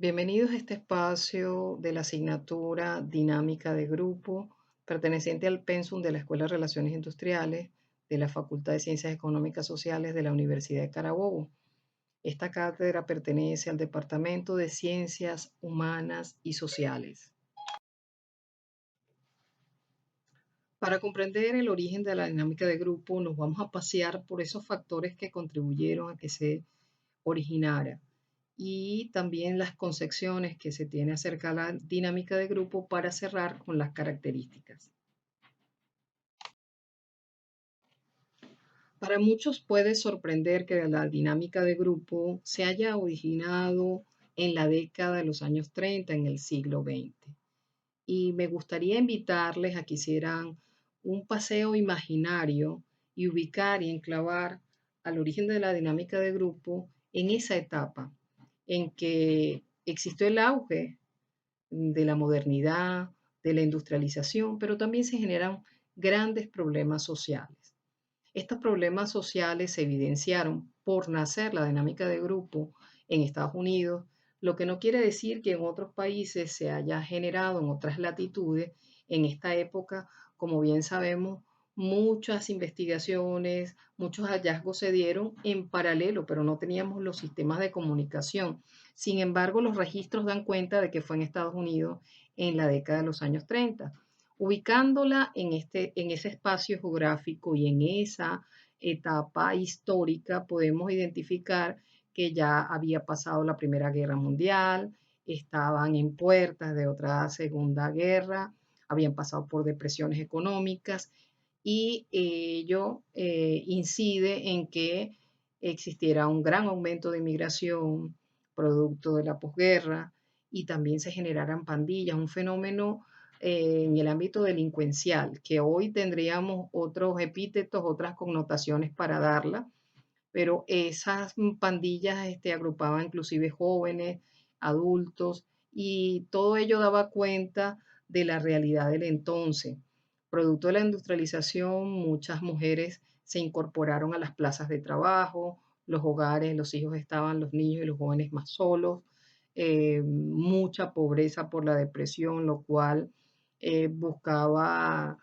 Bienvenidos a este espacio de la asignatura Dinámica de Grupo, perteneciente al Pensum de la Escuela de Relaciones Industriales de la Facultad de Ciencias Económicas Sociales de la Universidad de Carabobo. Esta cátedra pertenece al Departamento de Ciencias Humanas y Sociales. Para comprender el origen de la dinámica de grupo, nos vamos a pasear por esos factores que contribuyeron a que se originara y también las concepciones que se tiene acerca de la dinámica de grupo para cerrar con las características. Para muchos puede sorprender que la dinámica de grupo se haya originado en la década de los años 30 en el siglo XX. Y me gustaría invitarles a que hicieran un paseo imaginario y ubicar y enclavar al origen de la dinámica de grupo en esa etapa en que existió el auge de la modernidad, de la industrialización, pero también se generan grandes problemas sociales. Estos problemas sociales se evidenciaron por nacer la dinámica de grupo en Estados Unidos, lo que no quiere decir que en otros países se haya generado en otras latitudes. En esta época, como bien sabemos, muchas investigaciones, muchos hallazgos se dieron en paralelo, pero no teníamos los sistemas de comunicación. Sin embargo, los registros dan cuenta de que fue en Estados Unidos en la década de los años 30. Ubicándola en ese espacio geográfico y en esa etapa histórica, podemos identificar que ya había pasado la Primera Guerra Mundial, estaban en puertas de otra Segunda Guerra, habían pasado por depresiones económicas y ello incide en que existiera un gran aumento de inmigración producto de la posguerra y también se generaran pandillas, un fenómeno en el ámbito delincuencial, que hoy tendríamos otros epítetos, otras connotaciones para darla, pero esas pandillas agrupaban inclusive jóvenes, adultos, y todo ello daba cuenta de la realidad del entonces. Producto de la industrialización, muchas mujeres se incorporaron a las plazas de trabajo, los hogares, los hijos estaban, los niños y los jóvenes más solos, mucha pobreza por la depresión, lo cual buscaba,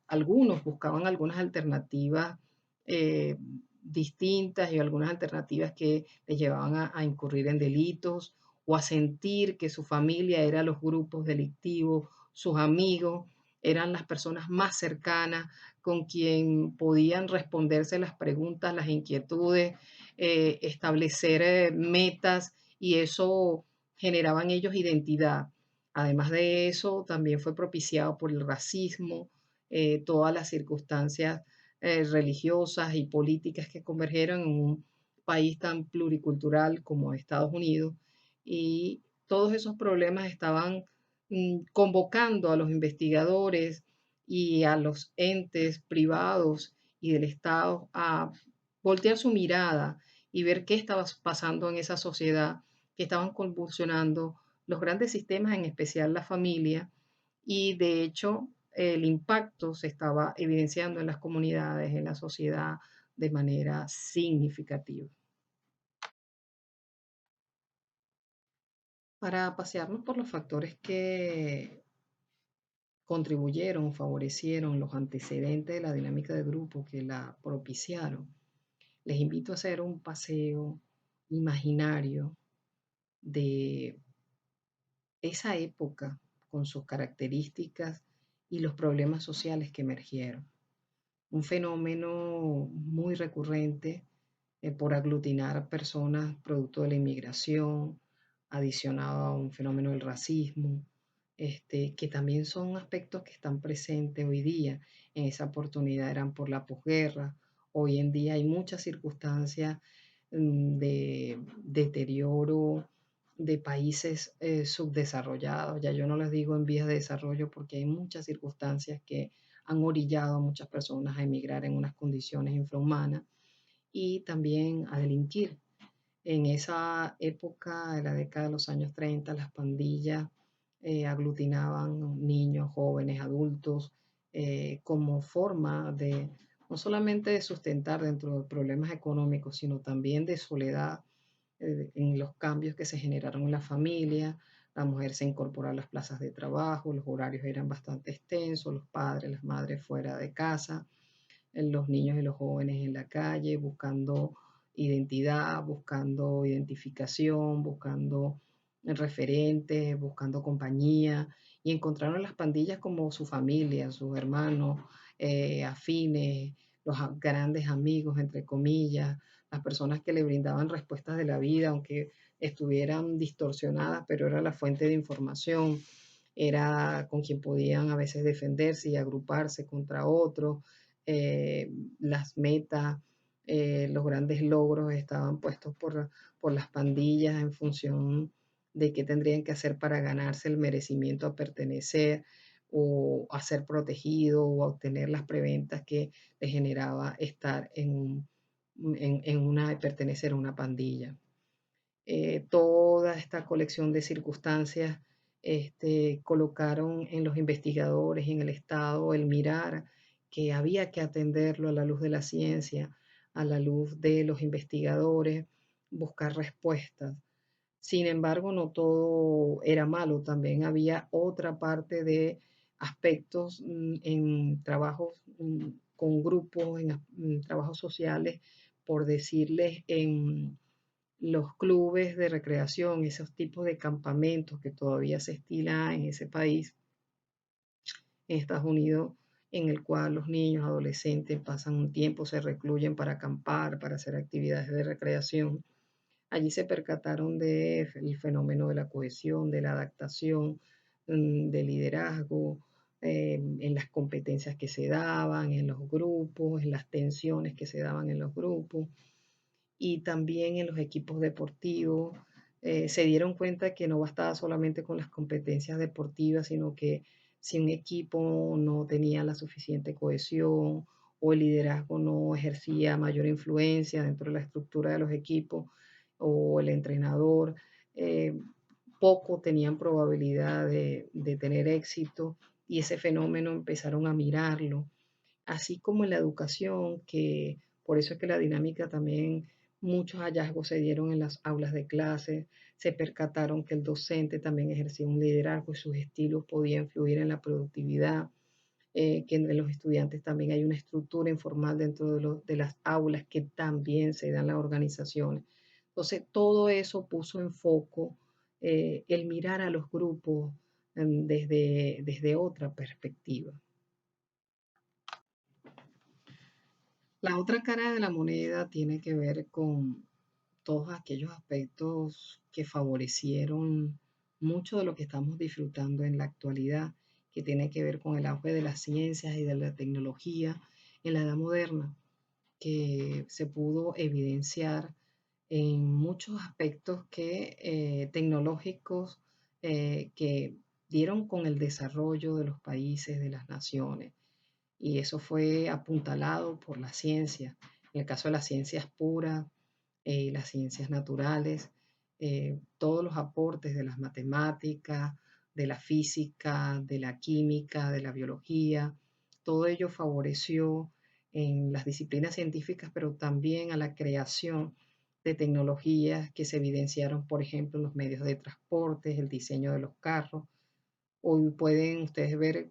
algunos buscaban algunas alternativas eh, distintas y algunas alternativas que les llevaban a incurrir en delitos o a sentir que su familia era los grupos delictivos, sus amigos eran las personas más cercanas con quien podían responderse las preguntas, las inquietudes, establecer metas y eso generaba en ellos identidad. Además de eso, también fue propiciado por el racismo, todas las circunstancias religiosas y políticas que convergieron en un país tan pluricultural como Estados Unidos. Y todos esos problemas estaban convocando a los investigadores y a los entes privados y del Estado a voltear su mirada y ver qué estaba pasando en esa sociedad, que estaban convulsionando los grandes sistemas, en especial la familia, y de hecho el impacto se estaba evidenciando en las comunidades, en la sociedad, de manera significativa. Para pasearnos por los factores que contribuyeron, favorecieron los antecedentes de la dinámica de grupo que la propiciaron, les invito a hacer un paseo imaginario de esa época con sus características y los problemas sociales que emergieron. Un fenómeno muy recurrente por aglutinar personas producto de la inmigración, adicionado a un fenómeno del racismo, que también son aspectos que están presentes hoy día. En esa oportunidad eran por la posguerra. Hoy en día hay muchas circunstancias de deterioro de países subdesarrollados. Ya yo no les digo en vías de desarrollo porque hay muchas circunstancias que han orillado a muchas personas a emigrar en unas condiciones infrahumanas y también a delinquir. En esa época de la década de los años 30, las pandillas aglutinaban niños, jóvenes, adultos, como forma de no solamente de sustentar dentro de problemas económicos, sino también de soledad, en los cambios que se generaron en la familia. La mujer se incorporó a las plazas de trabajo, los horarios eran bastante extensos, los padres, las madres fuera de casa, los niños y los jóvenes en la calle buscando identidad, buscando identificación, buscando referentes, buscando compañía, y encontraron las pandillas como su familia, sus hermanos afines, los grandes amigos, entre comillas, las personas que le brindaban respuestas de la vida, aunque estuvieran distorsionadas, pero era la fuente de información, era con quien podían a veces defenderse y agruparse contra otros. Las metas, los grandes logros estaban puestos por las pandillas en función de qué tendrían que hacer para ganarse el merecimiento a pertenecer o a ser protegido o a obtener las preventas que les generaba estar en una, pertenecer a una pandilla. Toda esta colección de circunstancias colocaron en los investigadores y en el Estado el mirar que había que atenderlo a la luz de la ciencia, a la luz de los investigadores, buscar respuestas. Sin embargo, no todo era malo, también había otra parte de aspectos en trabajos con grupos, en trabajos sociales, por decirles, en los clubes de recreación, esos tipos de campamentos que todavía se estila en ese país, en Estados Unidos, en el cual los niños, adolescentes pasan un tiempo, se recluyen para acampar, para hacer actividades de recreación. Allí se percataron del fenómeno de la cohesión, de la adaptación, del liderazgo, en las competencias que se daban en los grupos, en las tensiones que se daban en los grupos y también en los equipos deportivos. Se dieron cuenta que no bastaba solamente con las competencias deportivas, sino que si un equipo no tenía la suficiente cohesión o el liderazgo no ejercía mayor influencia dentro de la estructura de los equipos o el entrenador, eh, poco tenían probabilidad de tener éxito, y ese fenómeno empezaron a mirarlo así como en la educación, que por eso es que la dinámica también, muchos hallazgos se dieron en las aulas de clase, se percataron que el docente también ejercía un liderazgo y sus estilos podían influir en la productividad, que entre los estudiantes también hay una estructura informal dentro de las aulas que también se dan las organizaciones. Entonces, todo eso puso en foco el mirar a los grupos desde otra perspectiva. La otra cara de la moneda tiene que ver con todos aquellos aspectos que favorecieron mucho de lo que estamos disfrutando en la actualidad, que tiene que ver con el auge de las ciencias y de la tecnología en la edad moderna, que se pudo evidenciar en muchos aspectos tecnológicos que dieron con el desarrollo de los países, de las naciones, y eso fue apuntalado por la ciencia. En el caso de las ciencias puras, las ciencias naturales, todos los aportes de las matemáticas, de la física, de la química, de la biología, todo ello favoreció en las disciplinas científicas, pero también a la creación de tecnologías que se evidenciaron, por ejemplo, en los medios de transporte, el diseño de los carros. Hoy pueden ustedes ver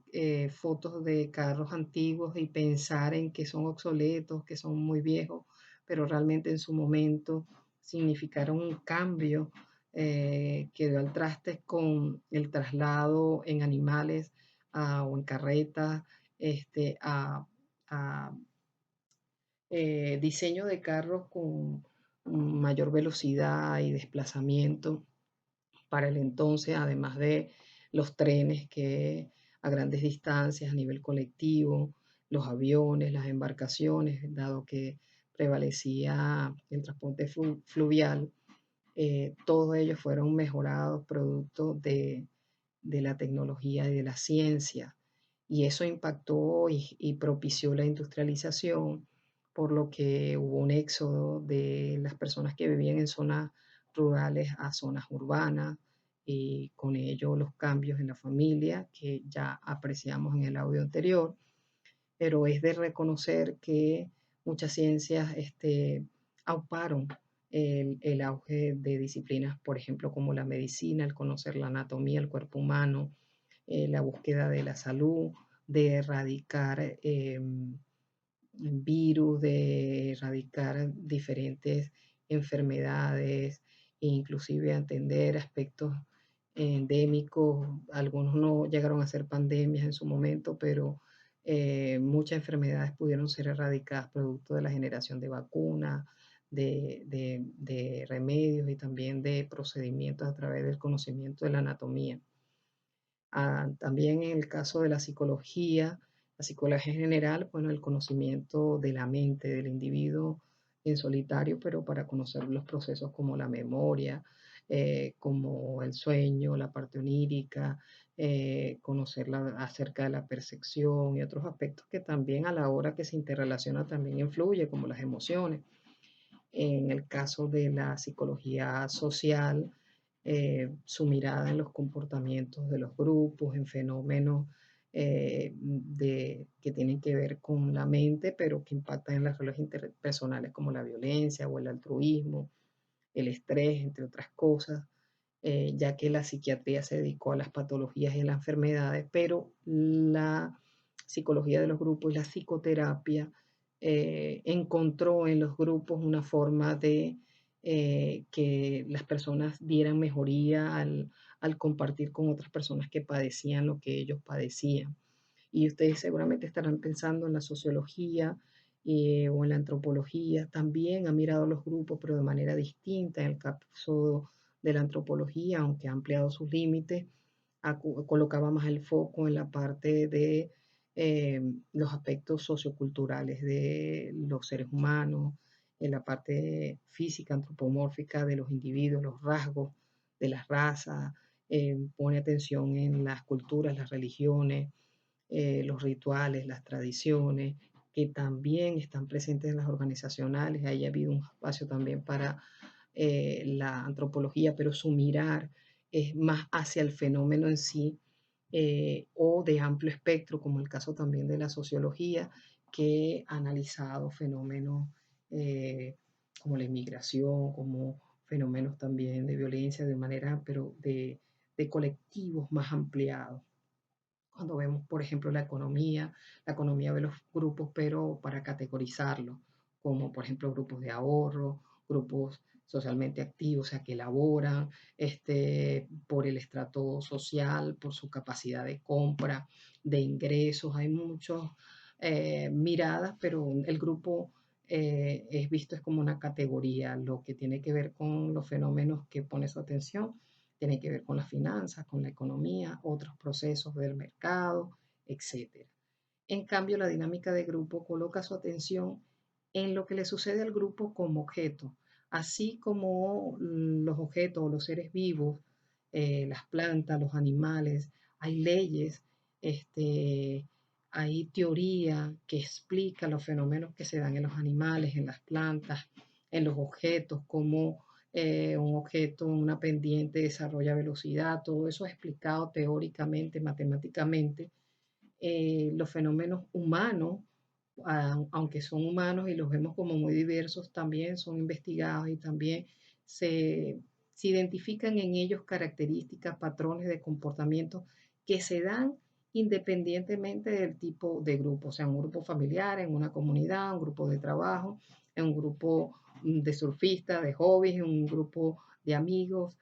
fotos de carros antiguos y pensar en que son obsoletos, que son muy viejos, pero realmente en su momento significaron un cambio que dio al traste con el traslado en animales o en carretas, a diseño de carros con mayor velocidad y desplazamiento para el entonces, además de los trenes que a grandes distancias, a nivel colectivo, los aviones, las embarcaciones, dado que prevalecía el transporte fluvial, todos ellos fueron mejorados producto de la tecnología y de la ciencia. Y eso impactó y propició la industrialización, por lo que hubo un éxodo de las personas que vivían en zonas rurales a zonas urbanas, y con ello los cambios en la familia que ya apreciamos en el audio anterior, pero es de reconocer que muchas ciencias auparon el auge de disciplinas, por ejemplo, como la medicina, el conocer la anatomía, el cuerpo humano, la búsqueda de la salud, de erradicar virus, de erradicar diferentes enfermedades, e inclusive atender aspectos endémicos. Algunos no llegaron a ser pandemias en su momento, pero muchas enfermedades pudieron ser erradicadas producto de la generación de vacunas, de remedios y también de procedimientos a través del conocimiento de la anatomía. También en el caso de la psicología en general, bueno, el conocimiento de la mente del individuo en solitario, pero para conocer los procesos como la memoria, como el sueño, la parte onírica, conocer acerca de la percepción y otros aspectos que también a la hora que se interrelaciona también influye, como las emociones. En el caso de la psicología social, su mirada en los comportamientos de los grupos, en fenómenos que tienen que ver con la mente, pero que impactan en las relaciones interpersonales como la violencia o el altruismo, el estrés, entre otras cosas, ya que la psiquiatría se dedicó a las patologías y a las enfermedades, pero la psicología de los grupos y la psicoterapia encontró en los grupos una forma de que las personas dieran mejoría al compartir con otras personas que padecían lo que ellos padecían. Y ustedes seguramente estarán pensando en la sociología o en la antropología. También ha mirado los grupos, pero de manera distinta. En el caso de la antropología, aunque ha ampliado sus límites, colocaba más el foco en la parte de los aspectos socioculturales de los seres humanos, en la parte física, antropomórfica de los individuos, los rasgos de las razas, pone atención en las culturas, las religiones, los rituales, las tradiciones, que también están presentes en las organizacionales. Ahí ha habido un espacio también para la antropología, pero su mirar es más hacia el fenómeno en sí, o de amplio espectro, como el caso también de la sociología, que ha analizado fenómenos como la inmigración, como fenómenos también de violencia, de manera, pero de colectivos más ampliados. Cuando vemos, por ejemplo, la economía ve los grupos, pero para categorizarlos, como por ejemplo grupos de ahorro, grupos socialmente activos, o sea, que elaboran por el estrato social, por su capacidad de compra, de ingresos. Hay muchas miradas, pero el grupo es visto es como una categoría, lo que tiene que ver con los fenómenos que pone su atención tiene que ver con las finanzas, con la economía, otros procesos del mercado, etcétera. En cambio, la dinámica de grupo coloca su atención en lo que le sucede al grupo como objeto, así como los objetos o los seres vivos, las plantas, los animales, hay leyes, hay teoría que explica los fenómenos que se dan en los animales, en las plantas, en los objetos, como un objeto, una pendiente desarrolla velocidad, todo eso es explicado teóricamente, matemáticamente. Los fenómenos humanos, aunque son humanos y los vemos como muy diversos, también son investigados y también se, se identifican en ellos características, patrones de comportamiento que se dan independientemente del tipo de grupo, o sea, un grupo familiar, en una comunidad, un grupo de trabajo, en un grupo de surfistas, de hobbies, en un grupo de amigos.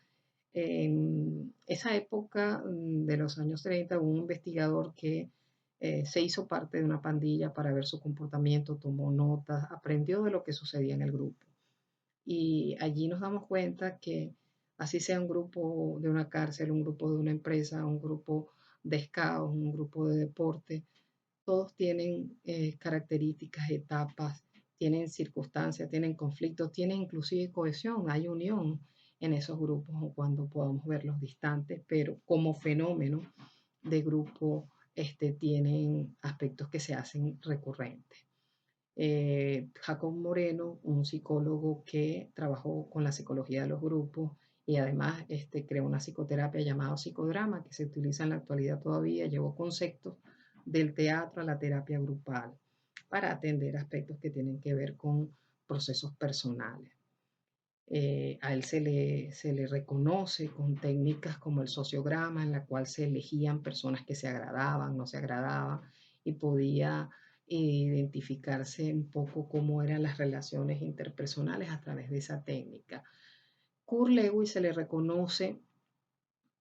En esa época de los años 30 hubo un investigador que se hizo parte de una pandilla para ver su comportamiento, tomó notas, aprendió de lo que sucedía en el grupo. Y allí nos damos cuenta que así sea un grupo de una cárcel, un grupo de una empresa, un grupo de scouts, un grupo de deporte, todos tienen características, etapas, tienen circunstancias, tienen conflictos, tienen inclusive cohesión, hay unión en esos grupos cuando podamos verlos distantes, pero como fenómeno de grupo tienen aspectos que se hacen recurrentes. Jacob Moreno, un psicólogo que trabajó con la psicología de los grupos y además creó una psicoterapia llamada psicodrama que se utiliza en la actualidad todavía, llevó conceptos del teatro a la terapia grupal para atender aspectos que tienen que ver con procesos personales. A él se le reconoce con técnicas como el sociograma, en la cual se elegían personas que se agradaban, no se agradaban, y podía identificarse un poco cómo eran las relaciones interpersonales a través de esa técnica. Kurt Lewin se le reconoce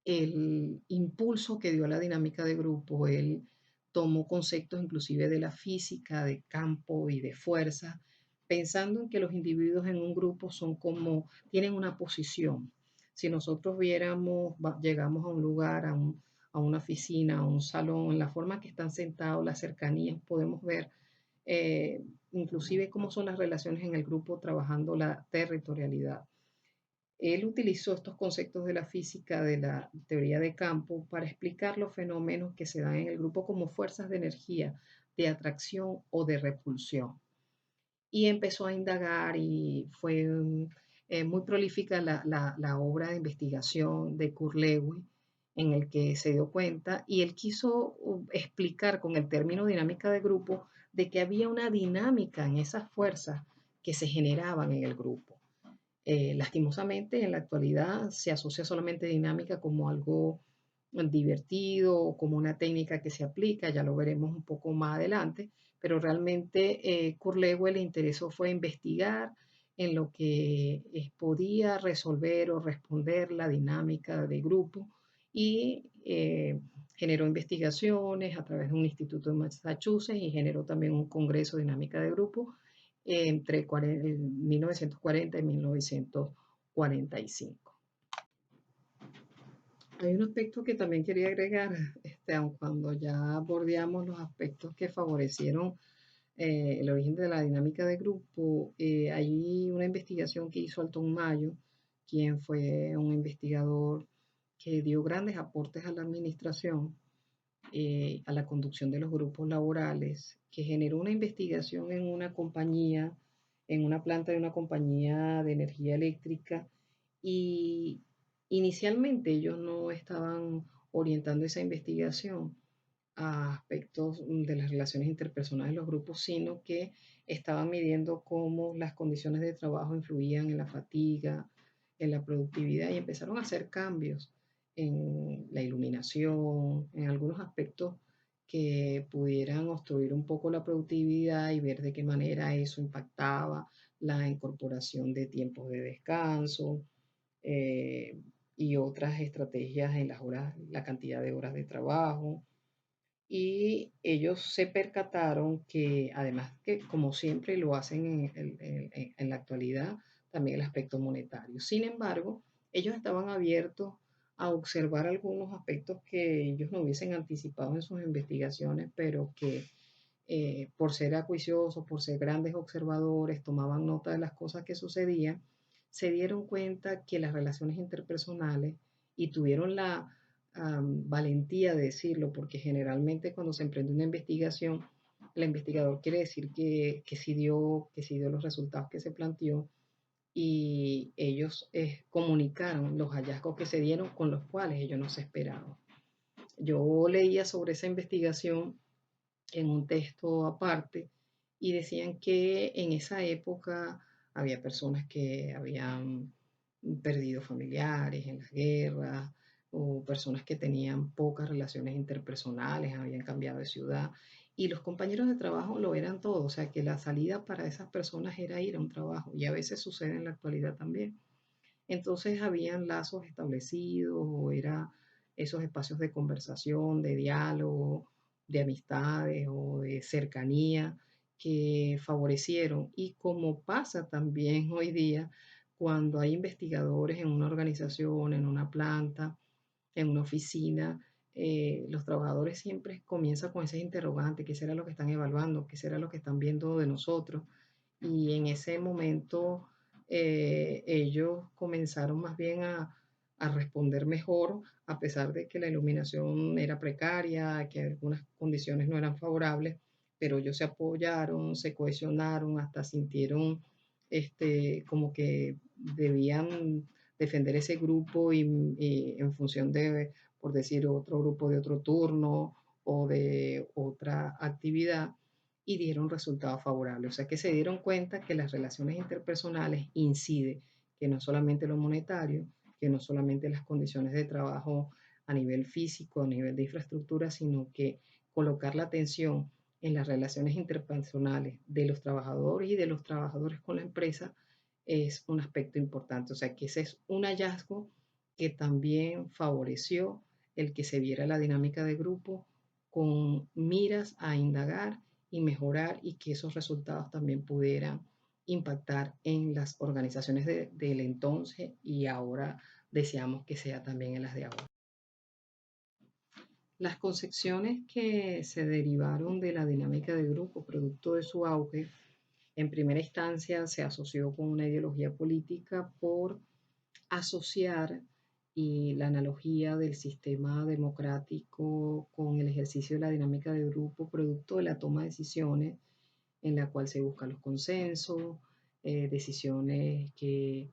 el impulso que dio a la dinámica de grupo. Él tomó conceptos inclusive de la física, de campo y de fuerza, pensando en que los individuos en un grupo son como, tienen una posición. Si nosotros viéramos, llegamos a un lugar, a una oficina, a un salón, en la forma que están sentados, las cercanías, podemos ver inclusive cómo son las relaciones en el grupo trabajando la territorialidad. Él utilizó estos conceptos de la física, de la teoría de campo, para explicar los fenómenos que se dan en el grupo como fuerzas de energía, de atracción o de repulsión. Y empezó a indagar y fue muy prolífica la obra de investigación de Kurt Lewin, en el que se dio cuenta y él quiso explicar con el término dinámica de grupo de que había una dinámica en esas fuerzas que se generaban en el grupo. Lastimosamente, en la actualidad se asocia solamente dinámica como algo divertido o como una técnica que se aplica, ya lo veremos un poco más adelante, pero realmente Kurt Lewin le interesó fue investigar en lo que podía resolver o responder la dinámica de grupo y generó investigaciones a través de un instituto de Massachusetts y generó también un congreso de dinámica de grupo entre 1940 y 1945. Hay un aspecto que también quería agregar, aun cuando ya bordeamos los aspectos que favorecieron el origen de la dinámica de grupo, hay una investigación que hizo Alton Mayo, quien fue un investigador que dio grandes aportes a la administración, a la conducción de los grupos laborales, que generó una investigación en una compañía, en una planta de una compañía de energía eléctrica, y inicialmente ellos no estaban orientando esa investigación a aspectos de las relaciones interpersonales de los grupos, sino que estaban midiendo cómo las condiciones de trabajo influían en la fatiga, en la productividad, y empezaron a hacer cambios en la iluminación, en algunos aspectos que pudieran obstruir un poco la productividad y ver de qué manera eso impactaba la incorporación de tiempos de descanso eh, y otras estrategias en las horas, la cantidad de horas de trabajo. Y ellos se percataron que además que como siempre lo hacen en la actualidad, también el aspecto monetario. Sin embargo, ellos estaban abiertos a observar algunos aspectos que ellos no hubiesen anticipado en sus investigaciones, pero que por ser acuiciosos, por ser grandes observadores, tomaban nota de las cosas que sucedían, se dieron cuenta que las relaciones interpersonales y tuvieron la valentía de decirlo, porque generalmente cuando se emprende una investigación, el investigador quiere decir que sí dio los resultados que se planteó y ellos comunicaron los hallazgos que se dieron con los cuales ellos no se esperaban. Yo leía sobre esa investigación en un texto aparte y decían que en esa época había personas que habían perdido familiares en las guerras o personas que tenían pocas relaciones interpersonales, habían cambiado de ciudad y los compañeros de trabajo lo eran todo, o sea que la salida para esas personas era ir a un trabajo y a veces sucede en la actualidad también. Entonces habían lazos establecidos o era esos espacios de conversación, de diálogo, de amistades o de cercanía que favorecieron. Y como pasa también hoy día, cuando hay investigadores en una organización, en una planta, en una oficina, los trabajadores siempre comienzan con ese interrogante, ¿qué será lo que están evaluando? ¿Qué será lo que están viendo de nosotros? Y en ese momento ellos comenzaron más bien a responder mejor, a pesar de que la iluminación era precaria, que algunas condiciones no eran favorables, pero ellos se apoyaron, se cohesionaron, hasta sintieron como que debían defender ese grupo y en función de, por decir, otro grupo de otro turno o de otra actividad y dieron resultados favorables. O sea que se dieron cuenta que las relaciones interpersonales inciden, que no solamente lo monetario, que no solamente las condiciones de trabajo a nivel físico, a nivel de infraestructura, sino que colocar la atención en las relaciones interpersonales de los trabajadores y de los trabajadores con la empresa es un aspecto importante. O sea, que ese es un hallazgo que también favoreció el que se viera la dinámica de grupo con miras a indagar y mejorar y que esos resultados también pudieran impactar en las organizaciones del entonces y ahora deseamos que sea también en las de ahora. Las concepciones que se derivaron de la dinámica de grupo, producto de su auge, en primera instancia se asoció con una ideología política por asociar y la analogía del sistema democrático con el ejercicio de la dinámica de grupo, producto de la toma de decisiones en la cual se buscan los consensos, decisiones que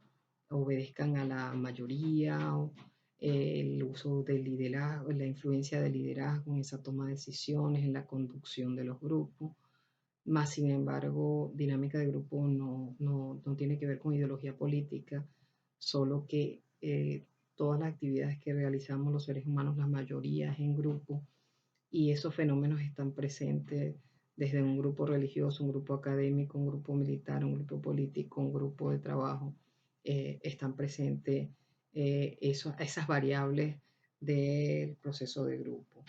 obedezcan a la mayoría, el uso del liderazgo, la influencia del liderazgo en esa toma de decisiones, en la conducción de los grupos. Más sin embargo, dinámica de grupo no tiene que ver con ideología política, solo que todas las actividades que realizamos los seres humanos, las mayorías en grupo, y esos fenómenos están presentes desde un grupo religioso, un grupo académico, un grupo militar, un grupo político, un grupo de trabajo, están presentes esas variables del proceso de grupo.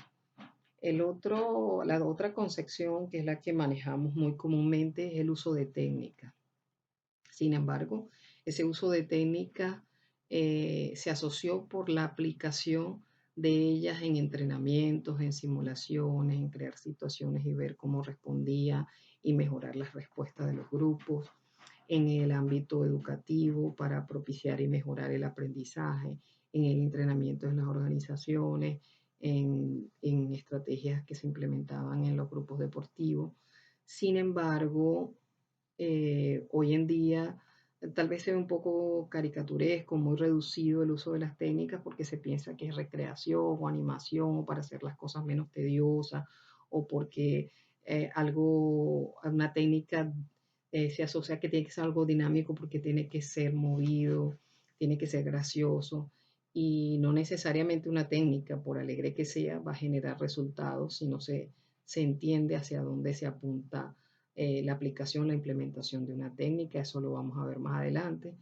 La otra concepción, que es la que manejamos muy comúnmente, es el uso de técnicas. Sin embargo, ese uso de técnicas se asoció por la aplicación de ellas en entrenamientos, en simulaciones, en crear situaciones y ver cómo respondía y mejorar las respuestas de los grupos, en el ámbito educativo para propiciar y mejorar el aprendizaje, en el entrenamiento de las organizaciones, en estrategias que se implementaban en los grupos deportivos. Sin embargo, hoy en día tal vez se ve un poco caricaturesco, muy reducido el uso de las técnicas porque se piensa que es recreación o animación o para hacer las cosas menos tediosas o porque una técnica se asocia que tiene que ser algo dinámico porque tiene que ser movido, tiene que ser gracioso y no necesariamente una técnica, por alegre que sea, va a generar resultados si no se entiende hacia dónde se apunta la aplicación, la implementación de una técnica, eso lo vamos a ver más adelante,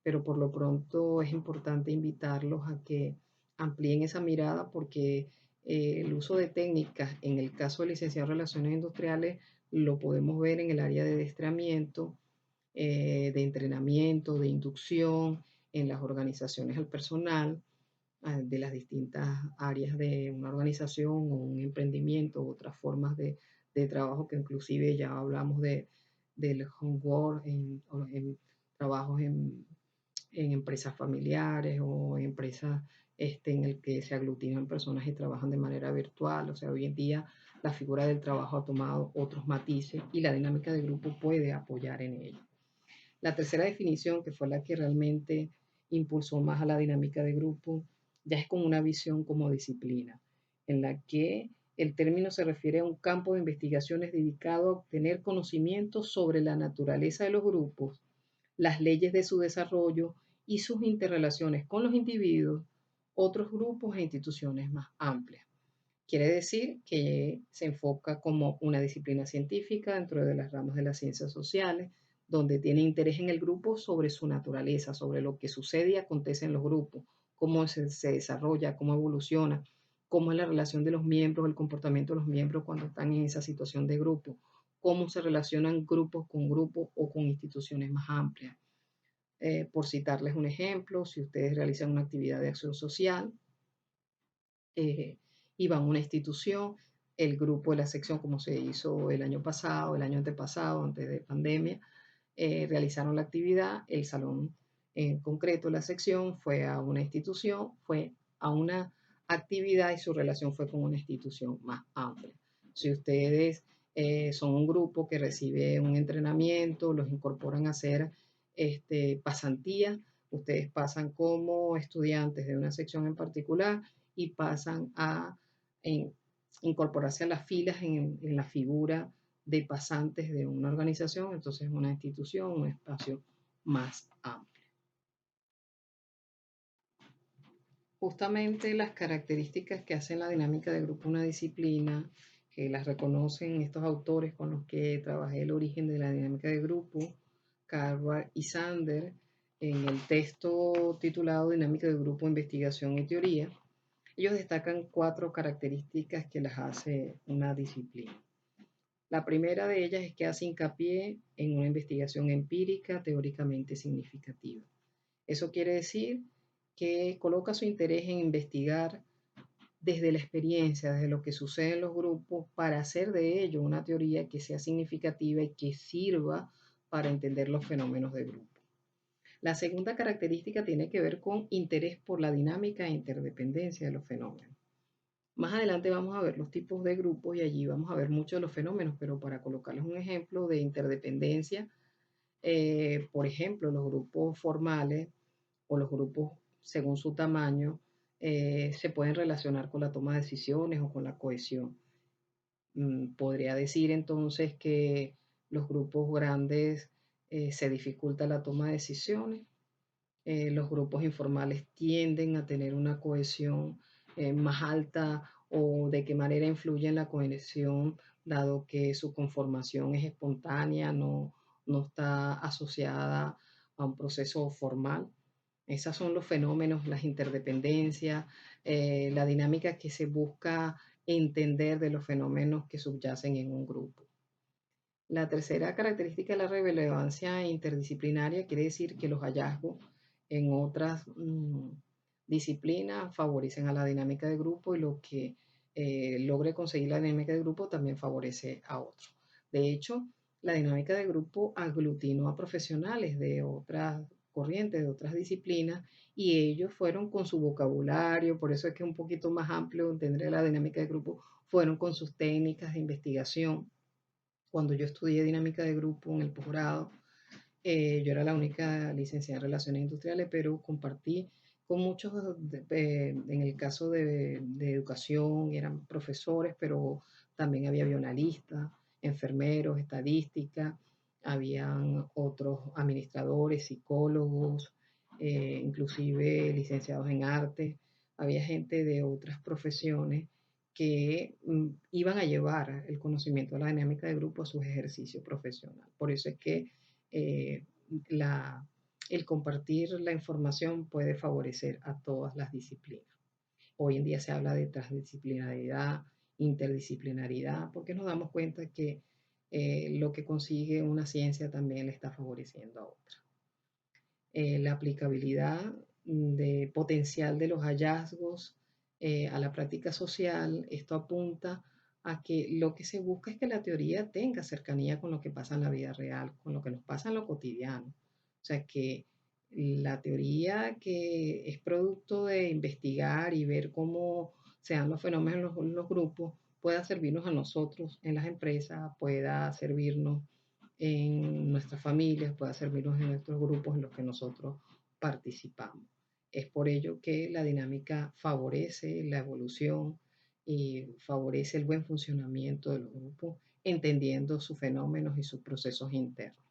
pero por lo pronto es importante invitarlos a que amplíen esa mirada porque el uso de técnicas, en el caso de licenciado en Relaciones Industriales, lo podemos ver en el área de adiestramiento, de entrenamiento, de inducción, en las organizaciones al personal, de las distintas áreas de una organización o un emprendimiento, otras formas de trabajo que inclusive ya hablamos del homework, en trabajos en empresas familiares o en empresas en el que se aglutinan personas y trabajan de manera virtual. O sea, hoy en día la figura del trabajo ha tomado otros matices y la dinámica de grupo puede apoyar en ello. La tercera definición, que fue la que realmente impulsó más a la dinámica de grupo, ya es como una visión como disciplina, en la que el término se refiere a un campo de investigaciones dedicado a obtener conocimientos sobre la naturaleza de los grupos, las leyes de su desarrollo y sus interrelaciones con los individuos, otros grupos e instituciones más amplias. Quiere decir que se enfoca como una disciplina científica dentro de las ramas de las ciencias sociales, donde tiene interés en el grupo sobre su naturaleza, sobre lo que sucede y acontece en los grupos, cómo se desarrolla, cómo evoluciona, cómo es la relación de los miembros, el comportamiento de los miembros cuando están en esa situación de grupo, cómo se relacionan grupos o con instituciones más amplias. Por citarles un ejemplo, si ustedes realizan una actividad de acción social, y van a una institución, el grupo de la sección, como se hizo el año pasado, el año antepasado, antes de pandemia, realizaron la actividad, el salón en concreto, la sección, fue a una institución, fue a una actividad y su relación fue con una institución más amplia. Si ustedes son un grupo que recibe un entrenamiento, los incorporan a hacer pasantía, ustedes pasan como estudiantes de una sección en particular y pasan a incorporarse a las filas en la figura de pasantes de una organización, entonces una institución, un espacio más amplio. Justamente las características que hacen la dinámica de grupo una disciplina, que las reconocen estos autores con los que trabajé el origen de la dinámica de grupo, Carver y Sander, en el texto titulado Dinámica de Grupo, Investigación y Teoría, ellos destacan cuatro características que las hace una disciplina. La primera de ellas es que hace hincapié en una investigación empírica teóricamente significativa. Eso quiere decir que coloca su interés en investigar desde la experiencia, desde lo que sucede en los grupos, para hacer de ello una teoría que sea significativa y que sirva para entender los fenómenos de grupo. La segunda característica tiene que ver con interés por la dinámica e interdependencia de los fenómenos. Más adelante vamos a ver los tipos de grupos y allí vamos a ver muchos de los fenómenos, pero para colocarles un ejemplo de interdependencia, por ejemplo, los grupos formales o los grupos según su tamaño se pueden relacionar con la toma de decisiones o con la cohesión. Podría decir entonces que los grupos grandes se dificulta la toma de decisiones, los grupos informales tienden a tener una cohesión más alta o de qué manera influye en la cohesión, dado que su conformación es espontánea, no está asociada a un proceso formal. Esos son los fenómenos, las interdependencias, la dinámica que se busca entender de los fenómenos que subyacen en un grupo. La tercera característica es la relevancia interdisciplinaria, quiere decir que los hallazgos en otras disciplinas favorecen a la dinámica de grupo y lo que logre conseguir la dinámica de grupo también favorece a otros. De hecho, la dinámica de grupo aglutinó a profesionales de otras corrientes, de otras disciplinas, y ellos fueron con su vocabulario, por eso es que es un poquito más amplio entender la dinámica de grupo, fueron con sus técnicas de investigación. Cuando yo estudié dinámica de grupo en el posgrado, yo era la única licenciada en Relaciones Industriales, pero compartí con muchos, en el caso de educación, eran profesores, pero también había bioanalistas, enfermeros, estadística, habían otros administradores, psicólogos, inclusive licenciados en arte, había gente de otras profesiones que iban a llevar el conocimiento de la dinámica de grupo a sus ejercicios profesionales. Por eso es que eh, la, el compartir la información puede favorecer a todas las disciplinas. Hoy en día se habla de transdisciplinaridad, interdisciplinaridad, porque nos damos cuenta que lo que consigue una ciencia también le está favoreciendo a otra. La aplicabilidad de potencial de los hallazgos a la práctica social, esto apunta a que lo que se busca es que la teoría tenga cercanía con lo que pasa en la vida real, con lo que nos pasa en lo cotidiano. O sea, que la teoría que es producto de investigar y ver cómo se dan los fenómenos en los grupos, pueda servirnos a nosotros en las empresas, pueda servirnos en nuestras familias, pueda servirnos en nuestros grupos en los que nosotros participamos. Es por ello que la dinámica favorece la evolución y favorece el buen funcionamiento de los grupos, entendiendo sus fenómenos y sus procesos internos.